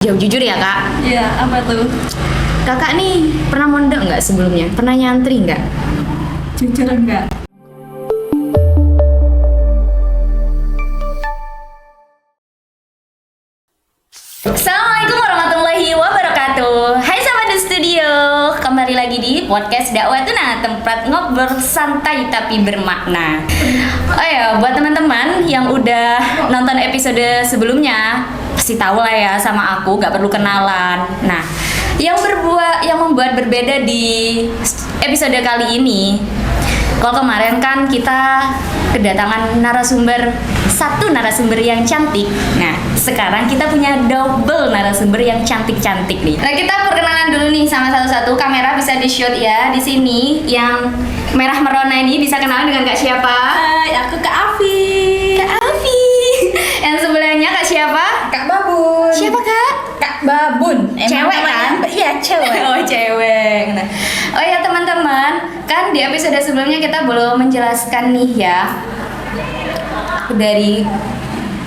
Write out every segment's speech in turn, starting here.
Jawab jujur ya kak. Iya, apa tuh? Kakak nih pernah mondok nggak sebelumnya? Pernah nyantri nggak? Jujur enggak? Assalamualaikum warahmatullahi wabarakatuh. Hai sahabat The Studio, kembali lagi di podcast Dakwah Tuna, tempat ngobrol santai tapi bermakna. Oh ya, buat teman-teman yang udah nonton episode sebelumnya pasti tahu lah ya sama aku, gak perlu kenalan. Nah, yang membuat berbeda di episode kali ini, kalau kemarin kan kita kedatangan satu narasumber yang cantik. Nah, sekarang kita punya double narasumber yang cantik-cantik nih. Nah, kita perkenalan dulu nih sama satu-satu. Kamera bisa di-shoot ya di sini. Yang merah merona ini bisa kenalan dengan Kak siapa? Hai, aku Kak Afi. Kak Afi. Yang sebelahnya Kak siapa? Kak Babun. Siapa Kak? Kak Babun. Cewek kan? Iya, cewek. Oh, cewek. Nah, oh ya teman-teman, kan di episode sebelumnya kita belum menjelaskan nih ya, aku dari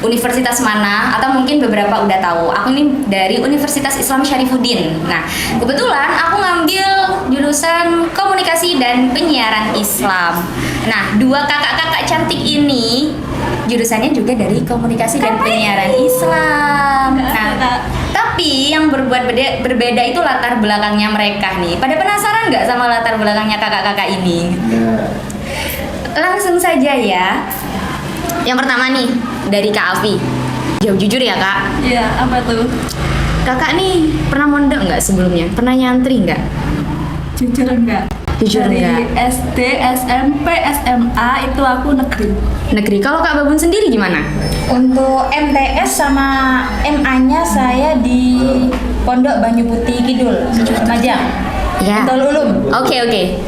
universitas mana, atau mungkin beberapa udah tahu. Aku nih dari Universitas Islam Syarifuddin. Nah, kebetulan aku ngambil jurusan komunikasi dan penyiaran Islam. Nah, dua kakak-kakak cantik ini jurusannya juga dari komunikasi dan penyiaran Islam. Nah, tapi yang berbeda itu latar belakangnya mereka nih. Pada penasaran nggak sama latar belakangnya kakak-kakak ini? Langsung saja ya. Yang pertama nih dari Kak Afi. Jawab jujur ya kak. Iya, apa tuh? Kakak nih pernah mondok nggak sebelumnya? Pernah nyantri nggak? Jujur enggak? Jujur Dari enggak? SD, SMP, SMA itu aku negeri. Negeri. Kalau Kak Babun sendiri gimana? Untuk MTS sama MA-nya saya di Pondok Banyu Putih Kidul, Majang. Ya. Darul Ulum. Oke.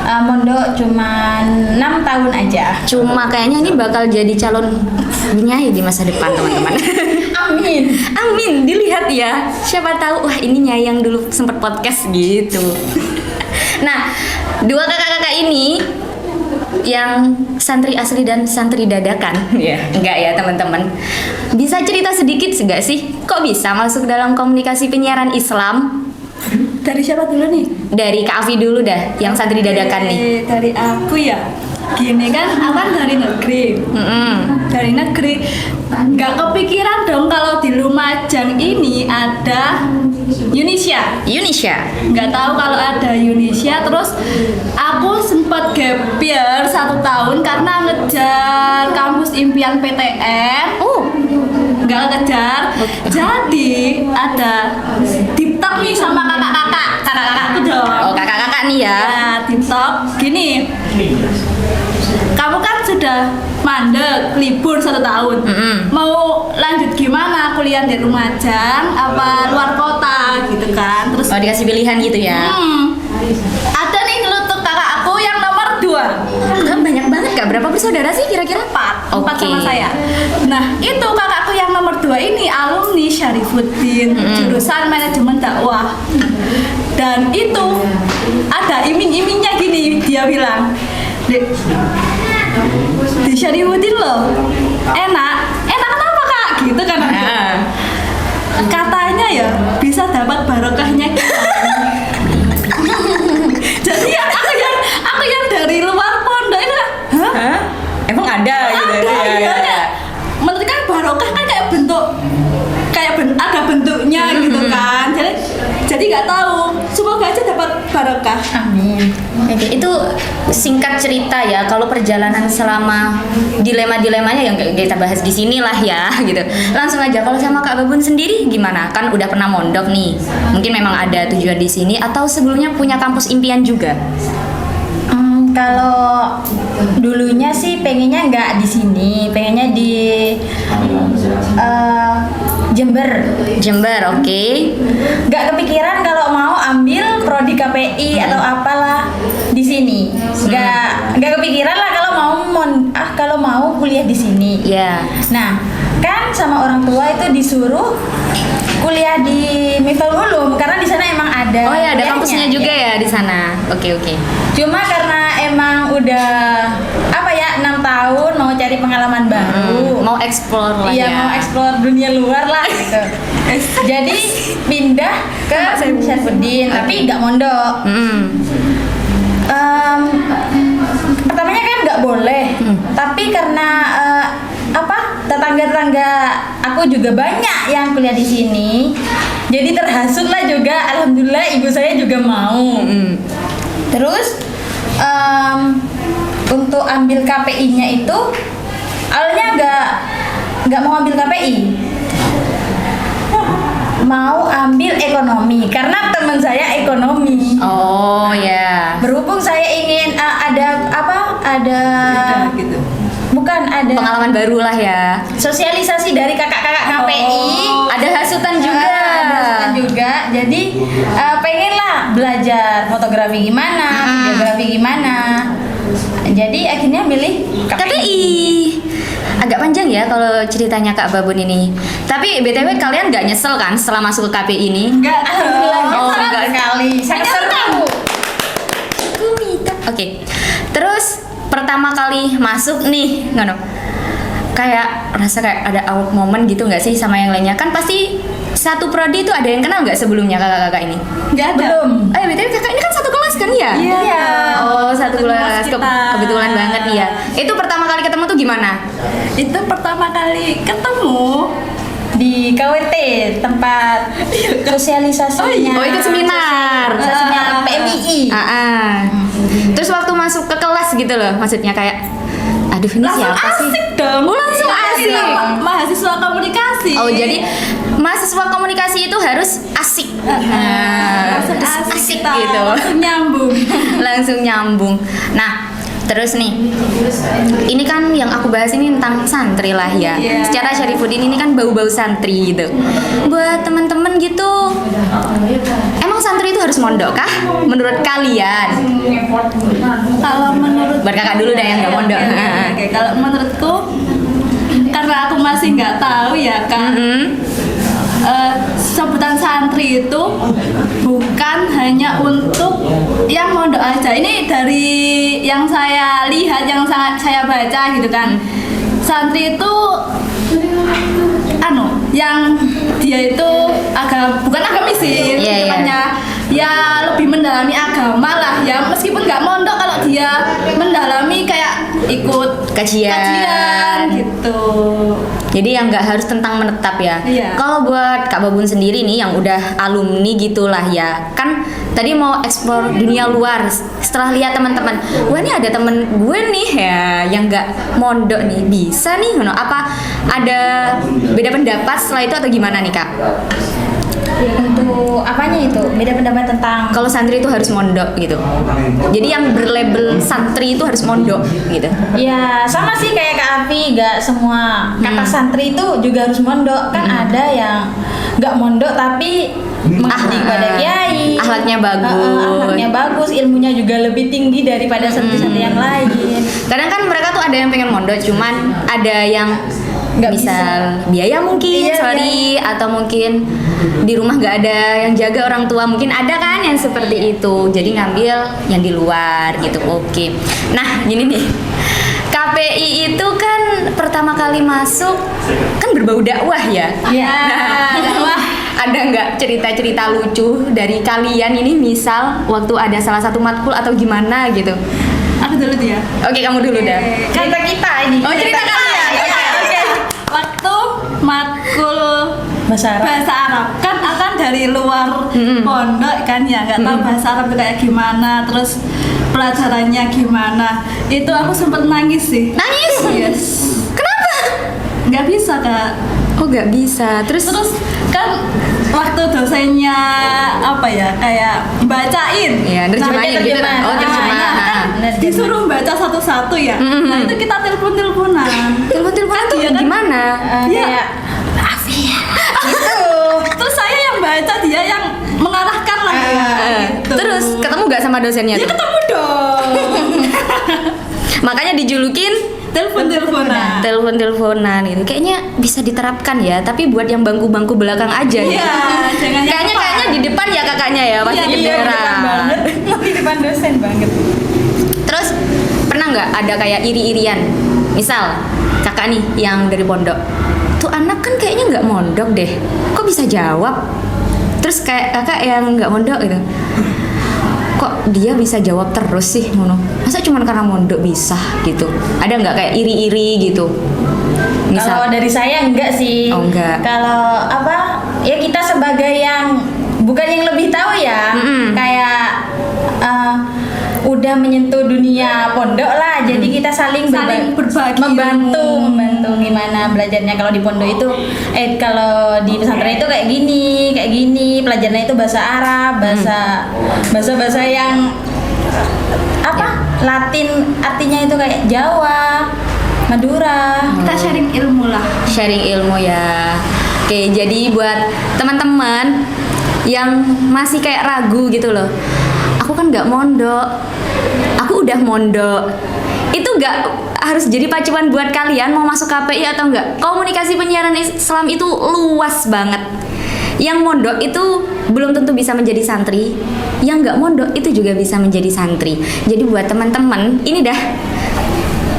Mondok cuma 6 tahun aja. Cuma kayaknya ini bakal jadi calon penyanyi di masa depan teman-teman. Amin. Amin, dilihat ya. Siapa tahu wah ini Nyai yang dulu sempat podcast gitu. Nah, dua kakak-kakak ini yang santri asli dan santri dadakan. Ya, enggak ya teman-teman. Bisa cerita sedikit enggak sih? Kok bisa masuk dalam komunikasi penyiaran Islam? Dari siapa dulu nih? Dari Kak Afi dulu dah, yang santri dadakan nih. Dari aku ya. Gini kan, aku kan dari negeri. Dari negeri, nggak kepikiran dong kalau di Lumajang ini ada Indonesia. Nggak tahu kalau ada Indonesia. Terus aku sempat gap year 1 tahun karena ngejar kampus impian PTN. Nggak kejar. Jadi ada TikTok nih sama kakak-kakakku dong. Oh, kakak-kakak nih ya. Ya, TikTok gini. Kamu kan sudah mandek libur 1 tahun. Mau lanjut gimana? Kuliah di Lumajang apa luar kota gitu kan? Terus Oh, dikasih pilihan gitu ya. ada nih ngelutuk kakak aku yang nomor 2. Kan banyak banget Kak. Berapa bersaudara sih kira-kira? 4 Oke. sama saya. Nah, itu kakakku yang nomor 2 ini alumni Syarifuddin, jurusan manajemen dakwah. Dan itu ada iming-imingnya gini, dia bilang, di Syarifuddin loh, enak kenapa kak? Gitu kan? Katanya ya bisa dapat barokahnya. Jadi ya aku yang dari luar pondok itu kan, Hah? Emang ada gitu? iya. Menurut kan barokah kan kayak ada bentuknya gitu kan. Jadi nggak tahu. Semoga aja dapat barokah. Amin. Oke, itu singkat cerita ya. Kalau perjalanan selama dilema-dilemanya yang kita bahas di sini lah ya, gitu. Langsung aja. Kalau sama Kak Babun sendiri gimana? Kan udah pernah mondok nih. Mungkin memang ada tujuan di sini atau sebelumnya punya kampus impian juga? Kalau dulunya sih pengennya nggak di sini, pengennya di Jember. Oke. Nggak kepikiran kalau mau ambil prodi KPI atau apalah di sini. Nggak kepikiran lah kalau mau kuliah di sini. Ya. Nah, kan sama orang tua itu disuruh kuliah di Miftal Ulum karena di sana emang ada. Oh ya, ada kuliahnya. kampusnya juga ya di sana. Oke. Cuma karena emang udah apa ya usia 6 tahun mau cari pengalaman baru. Mau explore lah Iya, ya. mau explore dunia luar lah gitu. Jadi pindah ke Syarifudin, tapi nggak mondok. Pertamanya kan nggak boleh, tapi karena tetangga-tetangga aku juga banyak yang kuliah di sini, jadi terhasut lah juga. Alhamdulillah ibu saya juga mau. Terus untuk ambil KPI-nya itu awalnya nggak mau ambil KPI, mau ambil ekonomi karena teman saya ekonomi. Oh ya. Berhubung saya ingin ada gitu. bukan ada Pengalaman baru lah ya. sosialisasi dari kakak-kakak KPI. Ada hasutan juga. Ada hasutan juga. Jadi pengen lah belajar fotografi gimana, videografi gimana. Jadi akhirnya milih KPI. Agak panjang ya kalau ceritanya Kak Babun ini. Tapi BTW kalian nggak nyesel kan setelah masuk ke KPI ini? Enggak Alhamdulillah Oh, senang enggak. sekali. Sangat seru. Oke. Terus pertama kali masuk nih, ngono. Kayak rasa kayak ada awkward moment gitu nggak sih sama yang lainnya? Kan pasti satu prodi itu ada yang kenal nggak sebelumnya kakak-kakak ini? Enggak ada. Belum. BTW kakak ini kan satu kelas kan ya? Iya. Oh, satu kelas. kelas kita. Kebetulan banget ya. Itu pertama kali ketemu tuh gimana? Itu pertama kali ketemu Di KWT tempat sosialisasinya. Oh, ikut seminar. Sosialisasinya PMII. Terus waktu masuk ke kelas gitu loh, maksudnya kayak aduh ini langsung siapa sih? asik dong. Oh, langsung asik. Mahasiswa komunikasi. Oh, jadi mahasiswa komunikasi itu harus asik. langsung Harus asik, asik kita. gitu. Langsung nyambung. Langsung nyambung. Nah, terus nih, ini kan yang aku bahas ini tentang santri lah ya. Iya. Secara Syarifudin ini kan bau-bau santri gitu. Buat teman-teman gitu, emang santri itu harus mondok kah? Menurut kalian? Kalau menurut Buat kakak dulu dah yang nggak mondok. Oke, kalau menurutku karena aku masih nggak tahu ya kan. Sebutan santri itu bukan hanya untuk yang mondok aja. Ini dari yang saya lihat, yang saya baca gitu kan. Santri itu yang dia itu bukan agamis sih, Iya. namanya ya lebih mendalami agama lah ya, meskipun nggak mondok, kalau dia mendalami kayak ikut Kajian. gitu. Jadi yang nggak harus tentang menetap ya. Iya. Kalau buat Kak Babun sendiri nih yang udah alumni gitulah ya, kan tadi mau eksplor dunia luar. Setelah lihat teman-teman, wah ini ada temen gue nih ya yang nggak mondok nih, bisa nih, apa ada beda pendapat setelah itu atau gimana nih Kak? Untuk apanya itu? Beda pendapat tentang Kalau santri itu harus mondok gitu. Jadi yang berlabel santri itu harus mondok gitu. ya sama sih kayak Kak Afi, gak semua kata santri itu juga harus mondok. Kan ada yang gak mondok tapi mengabdi kepada kiai, Akhlaknya bagus. akhlaknya bagus, ilmunya juga lebih tinggi daripada santri-santri yang lain. Kadang kan mereka tuh ada yang pengen mondok, cuman ada yang Nggak misal biaya mungkin, Iya, atau mungkin di rumah nggak ada yang jaga orang tua, mungkin ada kan yang seperti itu, jadi ngambil yang di luar gitu. Oke. Nah gini nih, KPI itu kan pertama kali masuk kan berbau dakwah ya. Iya. Nah, ada nggak cerita-cerita lucu dari kalian ini, misal waktu ada salah satu matkul atau gimana gitu? Aku dulu dia. Oke, kamu dulu dah. Cerita kita ini. Oh, cerita kalian. Oke. Waktu matkul Bahasa Arab. bahasa Arab kan akan dari luar pondok kan ya, nggak tahu bahasa Arab itu kayak gimana, terus pelajarannya gimana. Itu aku sempet nangis sih. Nangis? Yes. Kenapa? Nggak bisa Kak. Oh, nggak bisa. Terus Kan waktu dosennya kayak bacain. ya nerjemahin Baca gitu. terjemahan. Oh, terjemahan. Ah, Kan disuruh baca satu-satu ya. Nah itu kita telepon-teleponan. Telepon-teleponan tuh Iya kan? gimana? Iya. Kayak Afi gitu. Terus saya yang baca, dia yang mengarahkan lah ya. Gitu. Terus ketemu nggak sama dosennya Ya tuh? ketemu dong. Makanya dijulukin Telepon-teleponan. telepon-teleponan gitu. Kayaknya bisa diterapkan ya, tapi buat yang bangku-bangku belakang aja Iya, gitu. jangan yang Kayaknya depan. di depan ya kakaknya ya, pasti Iya, Iya, di depan kedengeran. banget. Di depan dosen banget. Terus pernah nggak ada kayak iri-irian? Misal kakak nih yang dari pondok, tuh anak kan kayaknya nggak mondok deh, kok bisa jawab? Terus kayak kakak yang nggak mondok gitu, kok dia bisa jawab terus sih ngono? Masa cuma karena mondok bisa gitu? Ada nggak kayak iri-iri gitu? Kalau dari saya enggak sih. Oh, enggak. Kalau apa? Ya kita sebagai yang bukan yang lebih tahu ya. Kayak udah menyentuh dunia pondok lah. Jadi kita saling berbagi membantu gimana belajarnya. Kalau di pondok itu kalau di pesantren itu kayak gini. Pelajarannya itu bahasa Arab, bahasa yang apa? Latin artinya itu kayak Jawa, Madura. Kita sharing ilmu lah. Sharing ilmu ya. Oke, jadi buat teman-teman yang masih kayak ragu gitu loh, aku kan nggak mondok, aku udah mondok, itu nggak harus jadi pacuan buat kalian mau masuk KPI atau enggak. Komunikasi penyiaran Islam itu luas banget. Yang mondok itu belum tentu bisa menjadi santri, yang nggak mondok itu juga bisa menjadi santri. Jadi buat teman-teman, ini dah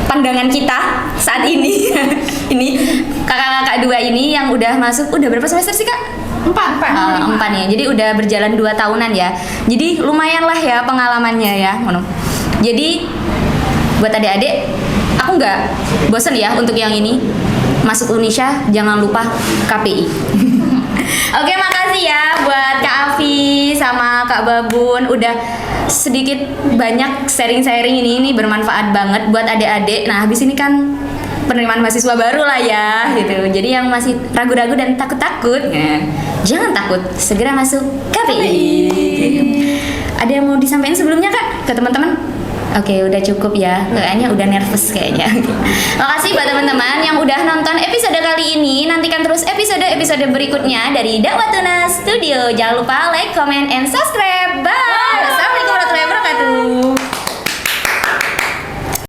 pandangan kita saat ini. Ini kakak-kakak dua ini yang udah masuk, udah berapa semester sih kak? 4 4 ya. Jadi udah berjalan 2 tahunan ya. Jadi lumayan lah ya pengalamannya ya. Jadi buat adik-adik, aku nggak bosen ya untuk yang ini. Masuk Unisha jangan lupa KPI. Oke, makasih ya buat Kak Afi sama Kak Babun udah sedikit banyak sharing-sharing ini bermanfaat banget buat adik-adik. Nah, habis ini kan penerimaan mahasiswa baru lah ya gitu. Jadi yang masih ragu-ragu dan takut-takut, jangan takut, segera masuk KPI. Gitu. Ada yang mau disampaikan sebelumnya Kak ke teman-teman? Oke, udah cukup ya. Kayaknya udah nervous kayaknya. Makasih buat teman-teman yang udah nonton episode kali ini. Nantikan terus episode-episode berikutnya dari Dakwah Tuna Studio. Jangan lupa like, comment, and subscribe. Bye.